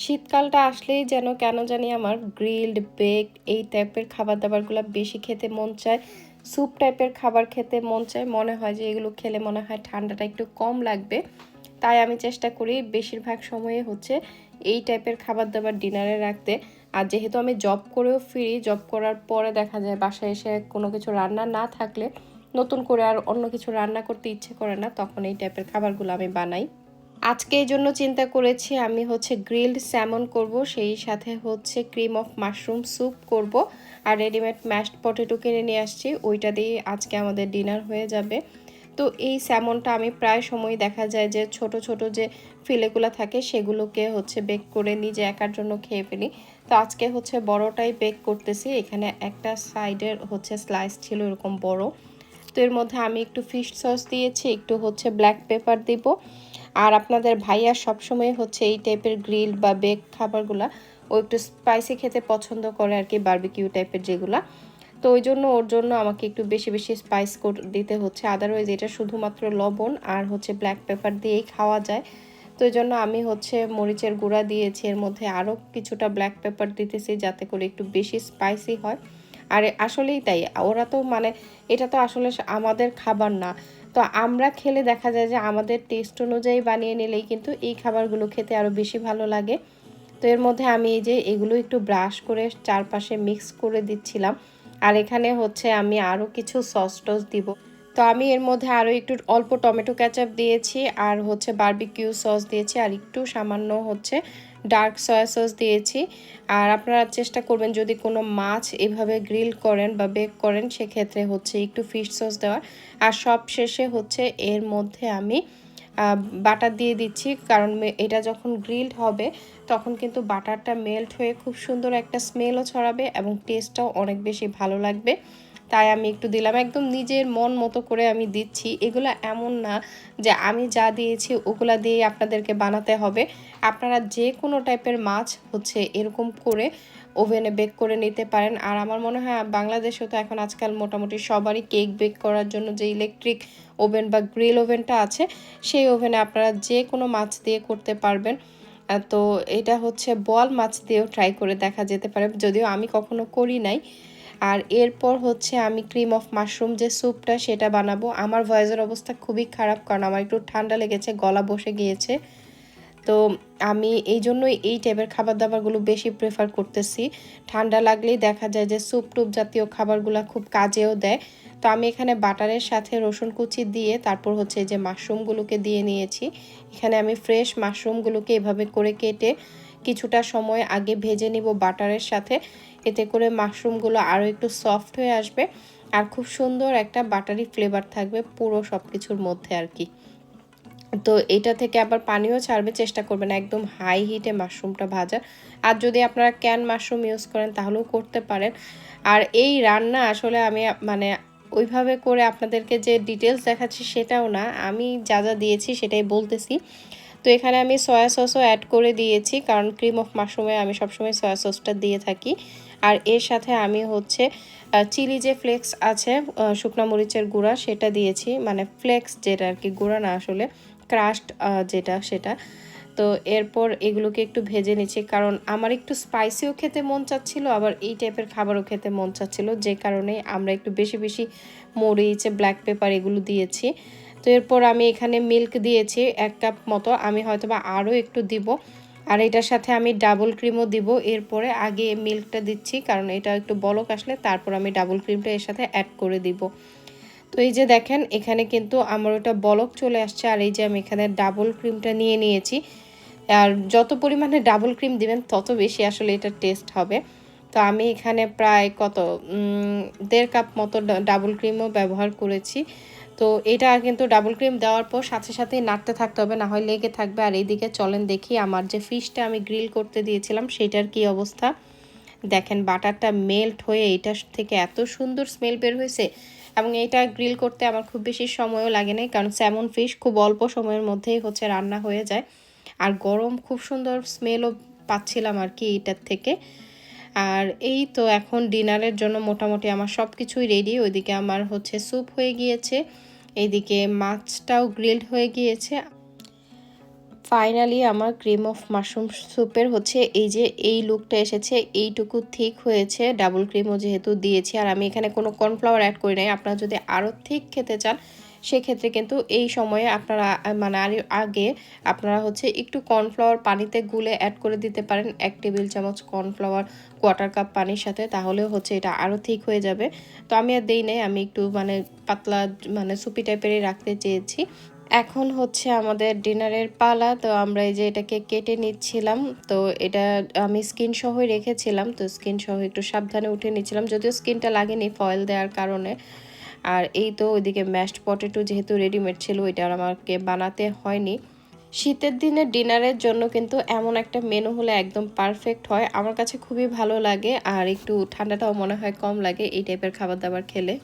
শীতকালটা আসলেই যেন কেন জানি আমার গ্রিলড, বেকড এই টাইপের খাবার-দাবারগুলা বেশি খেতে মন চায়। স্যুপ টাইপের খাবার খেতে মন চায়। মনে হয় যে এগুলো খেলে মনে হয় ঠান্ডাটা একটু কম লাগবে। তাই আমি চেষ্টা করি বেশিরভাগ সময়ে হচ্ছে এই টাইপের খাবার-দাবার ডিনারে রাখতে। আর যেহেতু আমি জব করেও ফিরি, জব করার পরে দেখা যায় বাসায় এসে কোনো কিছু রান্না না থাকলে নতুন করে আর অন্য কিছু রান্না করতে ইচ্ছে করে না, তখন এই টাইপের খাবারগুলো আমি বানাই। আজকে এই জন্য চিন্তা করেছি আমি হচ্ছে গ্রিলড স্যামন করব, সেই সাথে হচ্ছে ক্রিম অফ মাশরুম স্যুপ করব। আর রেডিমেড ম্যাশড পটেটো কিনে নিয়ে আসছি, ওইটা দিয়ে আজকে আমাদের ডিনার হয়ে যাবে। তো এই স্যামনটা আমি প্রায় সময় দেখা যায় যে ছোট ছোট যে ফিলেগুলো থাকে সেগুলোকে হচ্ছে বেক করে নিজে একার জন্য খেয়ে ফেলি। তো আজকে হচ্ছে বড়টাই বেক করতেছি। এখানে একটা সাইডের হচ্ছে স্লাইস ছিল এরকম বড়। তো এর মধ্যে আমি একটু ফিশ সস দিয়েছি, একটু হচ্ছে ব্ল্যাক পেপার দিব। আর আপনাদের ভাইয়া সবসময় হচ্ছে এই টাইপের গ্রিল বা বেক খাবারগুলা ও একটু স্পাইসি খেতে পছন্দ করে আর কি, বারবিকিউ টাইপের যেগুলা। তো ওই জন্য ওর জন্য আমাকে একটু বেশি বেশি স্পাইস দিতে হচ্ছে, আদারওয়াইজ এটা শুধুমাত্র লবণ আর হচ্ছে ব্ল্যাক পেপার দিয়েই খাওয়া যায়। তো এই জন্য আমি হচ্ছে মরিচের গুঁড়া দিয়েছি, এর মধ্যে আরও কিছুটা ব্ল্যাক পেপার দিতেছি যাতে করে একটু বেশি স্পাইসি হয়। আর আসলেই তাই, ওরা তো মানে এটা তো আসলে আমাদের খাবার না, তো আমরা খেলে দেখা যায় যে আমাদের টেস্ট অনুযায়ী বানিয়ে নিলেই কিন্তু এই খাবারগুলো খেতে আরও বেশি ভালো লাগে। তো এর মধ্যে আমি এই যে এগুলো একটু ব্রাশ করে চারপাশে মিক্স করে দিচ্ছিলাম। আর এখানে হচ্ছে আমি আরও কিছু সস টস দিব। তো আমি এর মধ্যে আরও একটু অল্প টমেটো কেচাপ দিয়েছি, আর হচ্ছে বারবিকিউ সস দিয়েছি, আর একটু সামান্য হচ্ছে ডার্ক সয়া সস দিয়েছি। আর আপনারা চেষ্টা করবেন যদি কোনো মাছ এভাবে গ্রিল করেন বা বেক করেন সেক্ষেত্রে হচ্ছে একটু ফিশ সস দেওয়ার। আর সব শেষে হচ্ছে এর মধ্যে আমি বাটার দিয়ে দিচ্ছি, কারণ এটা যখন গ্রিলড হবে তখন কিন্তু বাটারটা মেল্ট হয়ে খুব সুন্দর একটা স্মেলও ছড়াবে এবং টেস্টটাও অনেক বেশি ভালো লাগবে। তাই আমি একটু দিলাম, একদম নিজের মন মতো করে আমি দিচ্ছি। এগুলো এমন না যে আমি যা দিয়েছি ওগুলা দিয়ে আপনাদেরকে বানাতে হবে। আপনারা যে কোনো টাইপের মাছ হচ্ছে এরকম করে ওভেনে বেক করে নিতে পারেন। আর আমার মনে হয় বাংলাদেশেও তো এখন আজকাল মোটামুটি সবারই কেক বেক করার জন্য যে ইলেকট্রিক ওভেন বা গ্রিল ওভেনটা আছে, সেই ওভেনে আপনারা যে কোনো মাছ দিয়ে করতে পারবেন। তো এটা হচ্ছে বোয়াল মাছ দিয়েও ট্রাই করে দেখা যেতে পারে, যদিও আমি কখনো করি নাই। আর এরপর হচ্ছে আমি ক্রিম অফ মাশরুম যে স্যুপটা সেটা বানাবো। আমার ভয়েসের অবস্থা খুবই খারাপ, কারণ আমার একটু ঠান্ডা লেগেছে, গলা বসে গিয়েছে। তো আমি এই জন্যই এই টাইপের খাবার দাবারগুলো বেশি প্রেফার করতেছি। ঠান্ডা লাগলেই দেখা যায় যে স্যুপ টুপ জাতীয় খাবারগুলো খুব কাজেও দেয়। তো আমি এখানে বাটারের সাথে রসুন কুচি দিয়ে তারপর হচ্ছে যে মাশরুমগুলোকে দিয়ে নিয়েছি। এখানে আমি ফ্রেশ মাশরুমগুলোকে এভাবে করে কেটে কিছুটা সময় আগে ভেজে নিব বাটারের সাথে। এতে করে মাশরুমগুলো আরও একটু সফট হয়ে আসবে আর খুব সুন্দর একটা বাটারি ফ্লেভার থাকবে পুরো সব কিছুর মধ্যে আর কি। তো এটা থেকে আবার পানিও ছাড়বে, চেষ্টা করবেন একদম হাই হিটে মাশরুমটা ভাজার। আর যদি আপনারা ক্যান মাশরুম ইউজ করেন তাহলেও করতে পারেন। আর এই রান্না আসলে আমি মানে ওইভাবে করে আপনাদেরকে যে ডিটেলস দেখাচ্ছি সেটাও না, আমি যা যা দিয়েছি সেটাই বলতেছি। তো এখানে আমি সয়া সসও অ্যাড করে দিয়েছি, কারণ ক্রিম অফ মাশরুমে আমি সবসময় সয়া সসটা দিয়ে থাকি। আর এর সাথে আমি হচ্ছে চিলি যে ফ্লেক্স আছে শুকনো মরিচের গুঁড়া সেটা দিয়েছি, মানে ফ্লেক্স যেটা আর কি, গুঁড়া না আসলে, ক্রাশড যেটা সেটা। তো এরপর এগুলোকে একটু ভেজে নিচ্ছি, কারণ আমার একটু স্পাইসিও খেতে মন চাচ্ছিল, আবার এই টাইপের খাবারও খেতে মন চাচ্ছিল, যে কারণে আমরা একটু বেশি বেশি মরিচ, ব্ল্যাক পেপার এগুলো দিয়েছি। তো এরপর আমি এখানে মিল্ক দিয়েছি 1 কাপ মতো, আমি হয়তো বা আরও একটু দিব। আর এটার সাথে আমি ডাবল ক্রিমও দিব। এরপরে আগে মিল্কটা দিচ্ছি, কারণ এটা একটু বলক আসলে তারপর আমি ডাবল ক্রিমটা এর সাথে অ্যাড করে দিব। তো এই যে দেখেন এখানে কিন্তু আমার ওটা বলক চলে আসছে, আর এই যে আমি এখানে ডাবল ক্রিমটা নিয়ে নিয়েছি। আর যত পরিমাণে ডাবল ক্রিম দিবেন তত বেশি আসলে এটা টেস্ট হবে। তো আমি এখানে প্রায় 1.5 কাপ মতো ডাবল ক্রিমও ব্যবহার করেছি। তো এটা কিন্তু ডাবল ক্রিম দেওয়ার পর সাথে সাথেই নাড়তে থাকতে হবে, না হয় লেগে থাকবে। আর এইদিকে চলেন দেখি আমার যে ফিশটা আমি গ্রিল করতে দিয়েছিলাম সেটার কি অবস্থা। দেখেন বাটারটা মেল্ট হয়ে এটা থেকে এত সুন্দর স্মেল বের হয়েছে, এবং এটা গ্রিল করতে আমার খুব বেশি সময়ও লাগে নাই, কারণ স্যামন ফিশ খুব অল্প সময়ের মধ্যেই হচ্ছে রান্না হয়ে যায়। আর গরম খুব সুন্দর স্মেলও পাচ্ছিলাম আর কি এটার থেকে। আর এই তো এখন ডিনারের জন্য মোটামুটি আমার সব কিছুই রেডি। ওইদিকে আমার হচ্ছে স্যুপ হয়ে গিয়েছে, এইদিকে মাছটাও গ্রিলড হয়ে গিয়েছে। ফাইনালি আমার ক্রিম অফ মাশরুম স্যুপের হচ্ছে এই যে এই লুকটা এসেছে, এইটুকু থিক হয়েছে, ডাবল ক্রিমও যেহেতু দিয়েছি। আর আমি এখানে কোনো কর্নফ্লাওয়ার অ্যাড করি নাই। আপনারা যদি আরও থিক খেতে চান সেক্ষেত্রে কিন্তু এই সময়ে আপনারা মানে আগে আপনারা হচ্ছে একটু কর্নফ্লাওয়ার পানিতে গুলে অ্যাড করে দিতে পারেন, 1 টেবিল চামচ কর্নফ্লাওয়ার কোয়ার্টার কাপ পানির সাথে, তাহলেও হচ্ছে এটা আরও থিক হয়ে যাবে। তো আমি আর দেই নাই, আমি একটু মানে পাতলা মানে সুপি টাইপেরই রাখতে চেয়েছি। এখন হচ্ছে আমাদের ডিনারের পালা। তো আমরা এই যে এটাকে কেটে নিচ্ছিলাম। তো এটা আমি স্কিন সহই রেখেছিলাম, তো স্কিন সহ একটু সাবধানে উঠে নিচ্ছিলাম, যদিও স্কিনটা লাগেনি ফয়েল দেওয়ার কারণে। আর এই তো ওইদিকে ম্যাশড পটেটো যেহেতু রেডিমেড ছিল, ওইটা আর আমাকে বানাতে হয়নি। শীতের দিনে ডিনারের জন্য কিন্তু এমন একটা মেনু হলে একদম পারফেক্ট হয়, আমার কাছে খুবই ভালো লাগে। আর একটু ঠান্ডাটাও মনে হয় কম লাগে এই টাইপের খাবার দাবার খেলে।